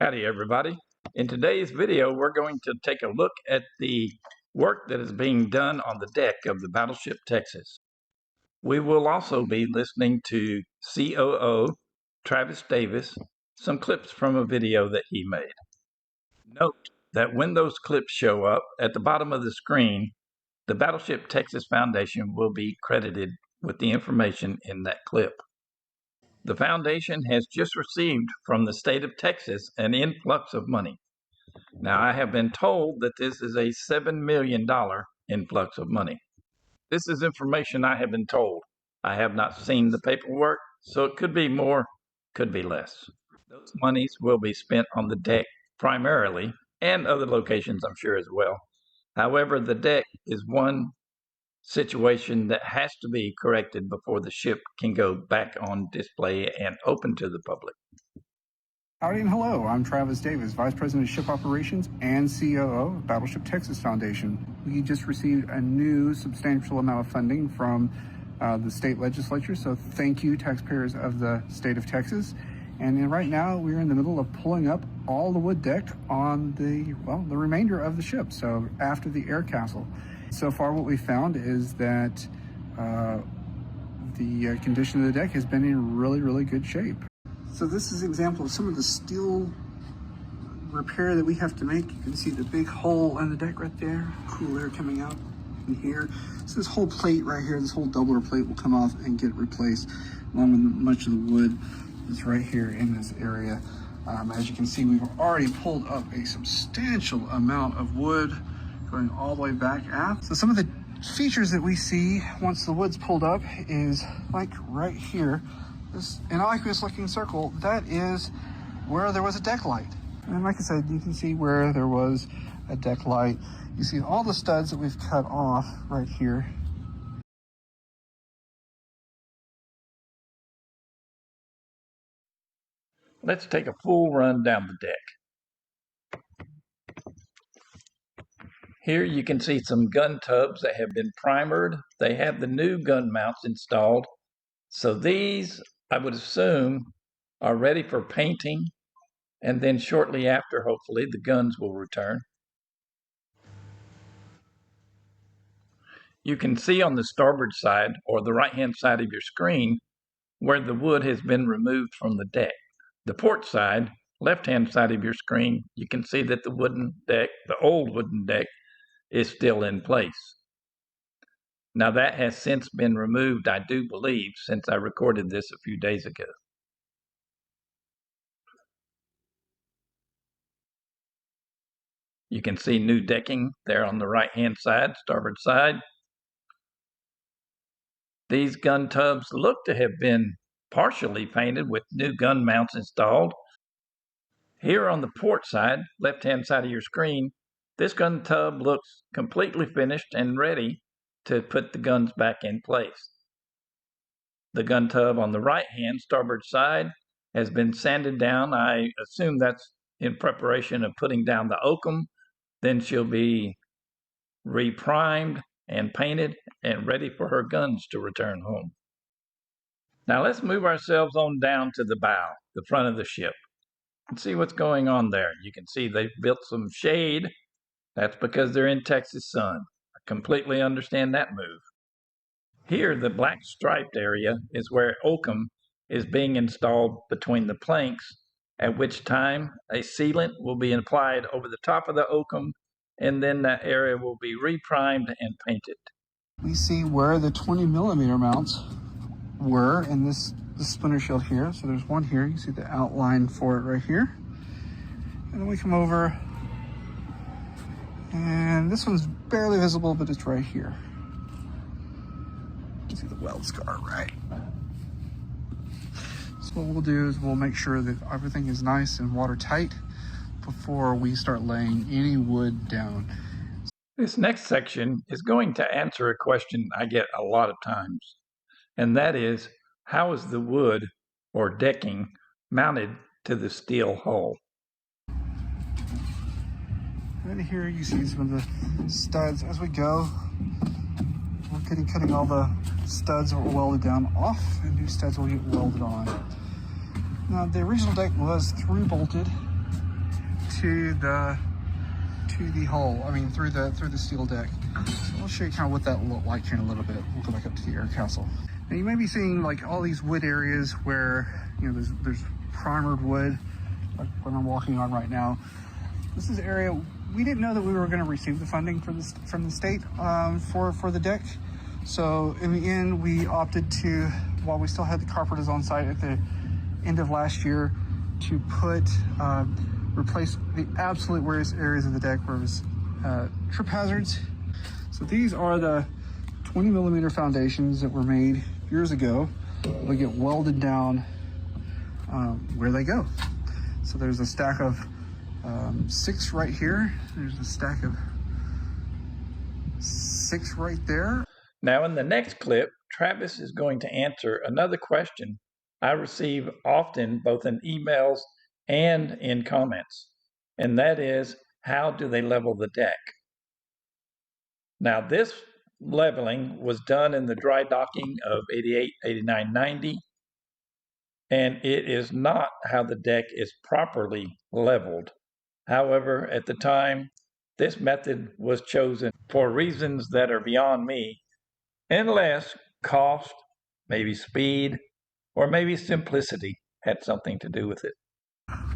Howdy everybody. In today's video we're going to take a look at the work that is being done on the deck of the Battleship Texas. We will also be listening to COO Travis Davis, some clips from a video that he made. Note that when those clips show up at the bottom of the screen, the Battleship Texas Foundation will be credited with the information in that clip. The foundation has just received from the state of Texas an influx of money. Now, I have been told that this is a $7 million influx of money. This is information I have been told. I have not seen the paperwork, so it could be more, could be less. Those monies will be spent on the deck primarily, and other locations I'm sure as well. However, the deck is one situation that has to be corrected before the ship can go back on display and open to the public. Howdy and hello, I'm Travis Davis, Vice President of Ship Operations and COO of Battleship Texas Foundation. We just received a new substantial amount of funding from the state legislature, so thank you, taxpayers of the state of Texas. And right now we're in the middle of pulling up all the wood deck on the remainder of the ship, so after the air castle. So far what we found is that the condition of the deck has been in really good shape. So this is an example of some of the steel repair that we have to make. You can see the big hole in the deck right there, cool air coming out in here. So this whole plate right here, this whole doubler plate will come off and get replaced, along with much of the wood that's right here in this area. As you can see, we've already pulled up a substantial amount of wood going all the way back aft. So some of the features that we see once the wood's pulled up is like right here, this innocuous looking circle, that is where there was a deck light. And like I said, you can see where there was a deck light. You see all the studs that we've cut off right here. Let's take a full run down the deck. Here you can see some gun tubs that have been primered. They have the new gun mounts installed. So these, I would assume, are ready for painting, and then shortly after, hopefully, the guns will return. You can see on the starboard side, or the right-hand side of your screen, where the wood has been removed from the deck. The port side, left-hand side of your screen, you can see that the wooden deck, the old wooden deck, is still in place. Now that has since been removed, I do believe, since I recorded this a few days ago. You can see new decking there on the right-hand side, starboard side. These gun tubs look to have been partially painted with new gun mounts installed. Here on the port side, left-hand side of your screen, this gun tub looks completely finished and ready to put the guns back in place. The gun tub on the right-hand starboard side has been sanded down. I assume that's in preparation of putting down the oakum. Then she'll be reprimed and painted and ready for her guns to return home. Now let's move ourselves on down to the bow, the front of the ship, and see what's going on there. You can see they've built some shade. That's because they're in Texas sun. I completely understand that move. Here, the black striped area is where oakum is being installed between the planks, at which time a sealant will be applied over the top of the oakum, and then that area will be reprimed and painted. We see where the 20mm mounts were in this splinter shield here. So there's one here. You see the outline for it right here. And then we come over, and this one's barely visible, but it's right here. You can see the weld scar, right? So what we'll do is we'll make sure that everything is nice and watertight before we start laying any wood down. This next section is going to answer a question I get a lot of times, and that is, how is the wood or decking mounted to the steel hull? Right here you see some of the studs as we go. We're cutting all the studs that were welded down off, and new studs will get welded on. Now the original deck was through bolted to the hull. I mean, through the steel deck. So I'll show you kind of what that looked like here in a little bit. We'll go back up to the air castle. Now you may be seeing like all these wood areas where, you know, there's primered wood, like what I'm walking on right now. This is an area we didn't know that we were going to receive the funding for this from the state for the deck. So in the end, we opted to, while we still had the carpenters on site at the end of last year, to replace the absolute worst areas of the deck where it was trip hazards. So these are the 20 millimeter foundations that were made years ago. They get welded down where they go. So there's a stack of 6 right here. There's a stack of 6 right there. Now in the next clip, Travis is going to answer another question I receive often both in emails and in comments, and that is, how do they level the deck? Now this leveling was done in the dry docking of 88, 89, 90, and it is not how the deck is properly leveled. However, at the time, this method was chosen for reasons that are beyond me, unless cost, maybe speed, or maybe simplicity had something to do with it.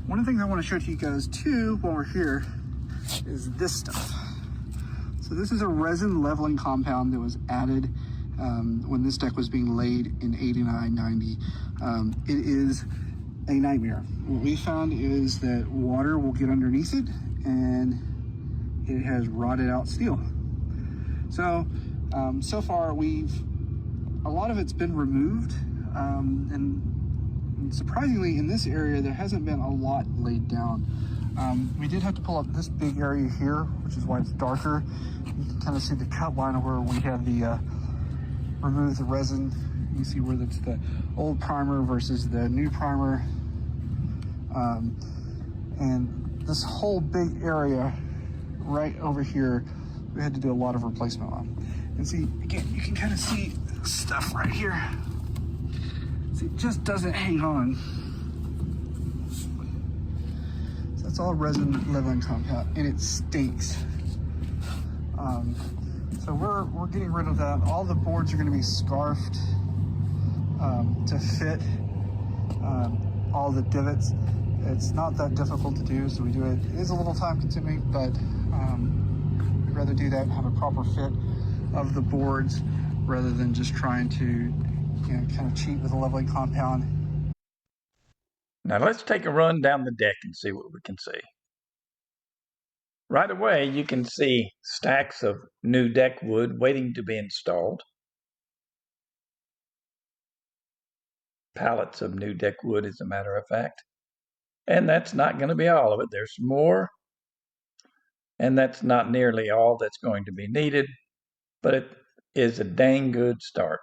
One of the things I want to show to you guys too while we're here is this stuff. So this is a resin leveling compound that was added when this deck was being laid in 89, 90. It is a nightmare. What we found is that water will get underneath it and it has rotted out steel. So, so far a lot of it's been removed, and surprisingly in this area there hasn't been a lot laid down. We did have to pull up this big area here, which is why it's darker. You can kind of see the cut line of where we had the remove the resin. You can see where it's the old primer versus the new primer. And this whole big area right over here, we had to do a lot of replacement on. And see, again, you can kind of see stuff right here. See, it just doesn't hang on. So that's all resin leveling compound, and it stinks. So we're getting rid of that. All the boards are going to be scarfed to fit all the divots. It's not that difficult to do, so we do it. It is a little time consuming, but we'd rather do that and have a proper fit of the boards rather than just trying to, you know, kind of cheat with a leveling compound. Now let's take a run down the deck and see what we can see. Right away, you can see stacks of new deck wood waiting to be installed. Pallets of new deck wood, as a matter of fact. And that's not going to be all of it. There's more, and that's not nearly all that's going to be needed, but it is a dang good start.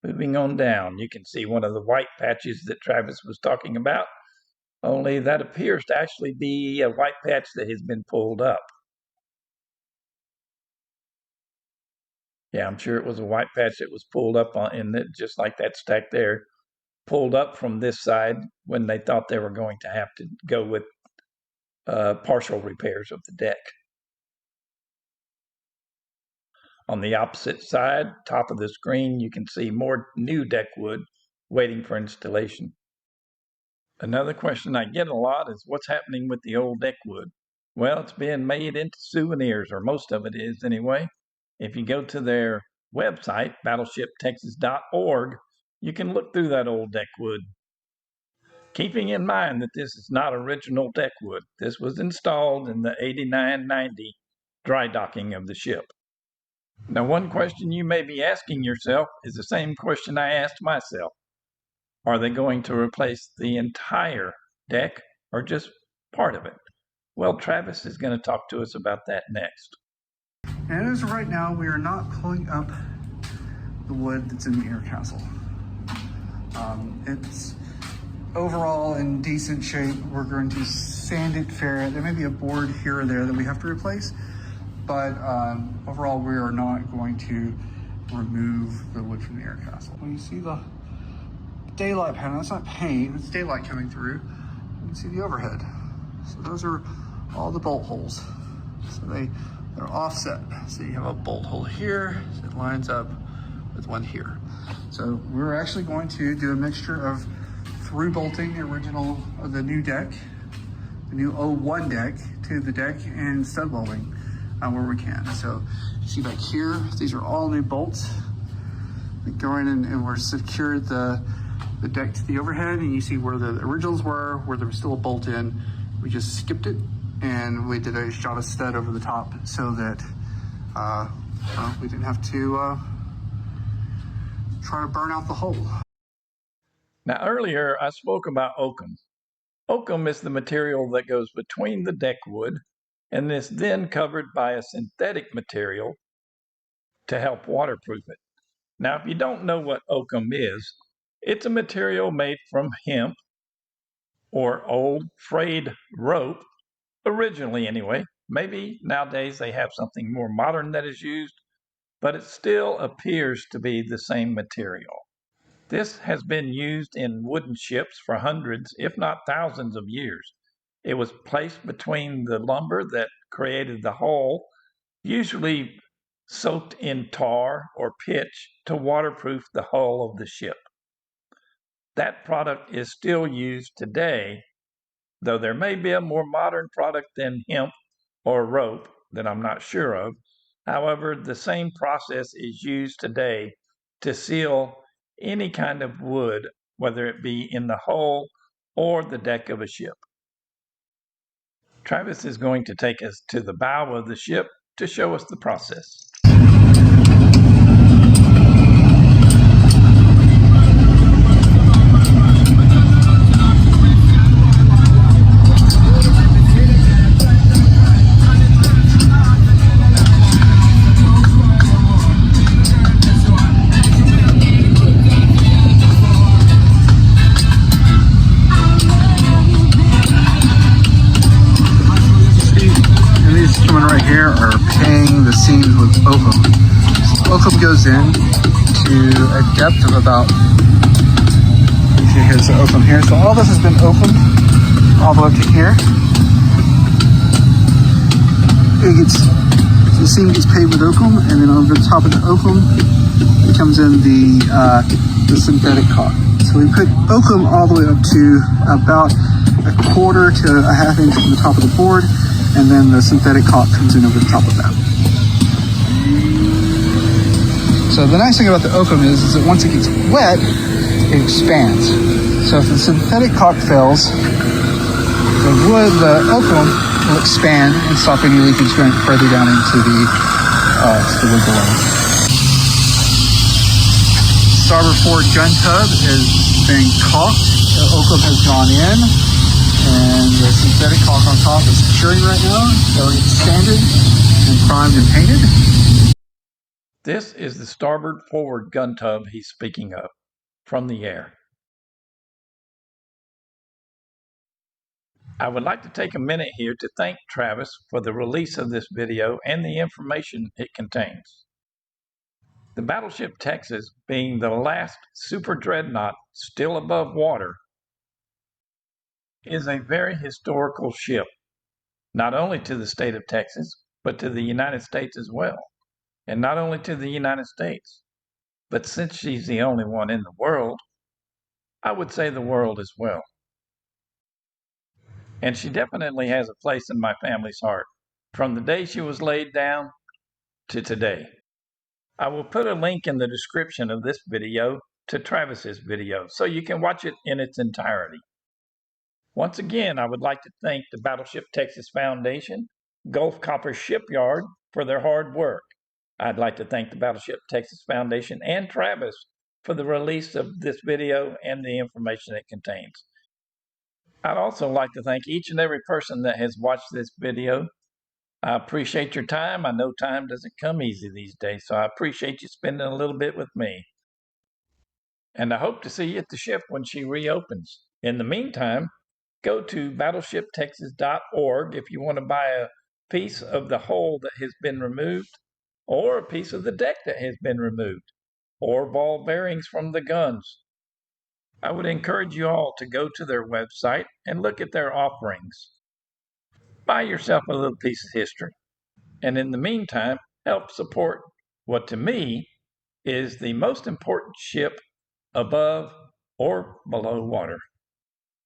Moving on down, you can see one of the white patches that Travis was talking about, only that appears to actually be a white patch that has been pulled up. Yeah, I'm sure it was a white patch that was pulled up in it, just like that stack there, pulled up from this side when they thought they were going to have to go with partial repairs of the deck. On the opposite side, top of the screen, you can see more new deck wood waiting for installation. Another question I get a lot is what's happening with the old deck wood? Well, it's being made into souvenirs, or most of it is anyway. If you go to their website, battleshiptexas.org, you can look through that old deck wood. Keeping in mind that this is not original deck wood. This was installed in the 89-90 dry docking of the ship. Now, one question you may be asking yourself is the same question I asked myself. Are they going to replace the entire deck or just part of it? Well, Travis is going to talk to us about that next. And as of right now, we are not pulling up the wood that's in the air castle. It's overall in decent shape. We're going to sand it fair. There may be a board here or there that we have to replace, but overall we are not going to remove the wood from the air castle. When you see the daylight panel. That's not paint, it's daylight coming through. You can see the overhead. So those are all the bolt holes. So they're offset. So you have a bolt hole here, so it lines up with one here. So we're actually going to do a mixture of through bolting the original of the new deck, the new O1 deck, to the deck, and stud welding where we can. So you see back here, these are all new bolts. We go in and we're secured the deck to the overhead, and you see where the originals were, where there was still a bolt in. We just skipped it and we did a shot of stud over the top so that we didn't have to try to burn out the hole. Now earlier I spoke about oakum. Oakum is the material that goes between the deck wood and is then covered by a synthetic material to help waterproof it. Now, if you don't know what oakum is, it's a material made from hemp or old frayed rope, originally anyway. Maybe nowadays they have something more modern that is used, but it still appears to be the same material. This has been used in wooden ships for hundreds, if not thousands of years. It was placed between the lumber that created the hull, usually soaked in tar or pitch to waterproof the hull of the ship. That product is still used today, though there may be a more modern product than hemp or rope that I'm not sure of. However, the same process is used today to seal any kind of wood, whether it be in the hull or the deck of a ship. Travis is going to take us to the bow of the ship to show us the process. Right here are paying the seams with oakum. So oakum goes in to a depth of about, here's the oakum here. So all this has been oakum all the way up to here. The seam gets paid with oakum, and then over the top of the oakum, it comes in the synthetic caulk. So we put oakum all the way up to about a quarter to a half inch from the top of the board, and then the synthetic caulk comes in over the top of that. So the nice thing about the oakum is that once it gets wet, it expands. So if the synthetic caulk fails, the oakum will expand and stop any leakage going further down into the wood below. Starboard forward gun tub is being caulked. The oakum has gone in, and the synthetic caulk on top is curing right now. So it's sanded and primed and painted. This is the starboard forward gun tub he's speaking of from the air. I would like to take a minute here to thank Travis for the release of this video and the information it contains. The Battleship Texas, being the last super dreadnought still above water, is a very historical ship, not only to the state of Texas, but to the United States as well. And not only to the United States, but since she's the only one in the world, I would say the world as well. And she definitely has a place in my family's heart, from the day she was laid down to today. I will put a link in the description of this video to Travis's video, so you can watch it in its entirety. Once again, I would like to thank the Battleship Texas Foundation, Gulf Copper Shipyard for their hard work. I'd like to thank the Battleship Texas Foundation and Travis for the release of this video and the information it contains. I'd also like to thank each and every person that has watched this video. I appreciate your time. I know time doesn't come easy these days, so I appreciate you spending a little bit with me. And I hope to see you at the ship when she reopens. In the meantime, go to battleshiptexas.org if you want to buy a piece of the hull that has been removed, or a piece of the deck that has been removed, or ball bearings from the guns. I would encourage you all to go to their website and look at their offerings. Buy yourself a little piece of history. And in the meantime, help support what to me is the most important ship above or below water.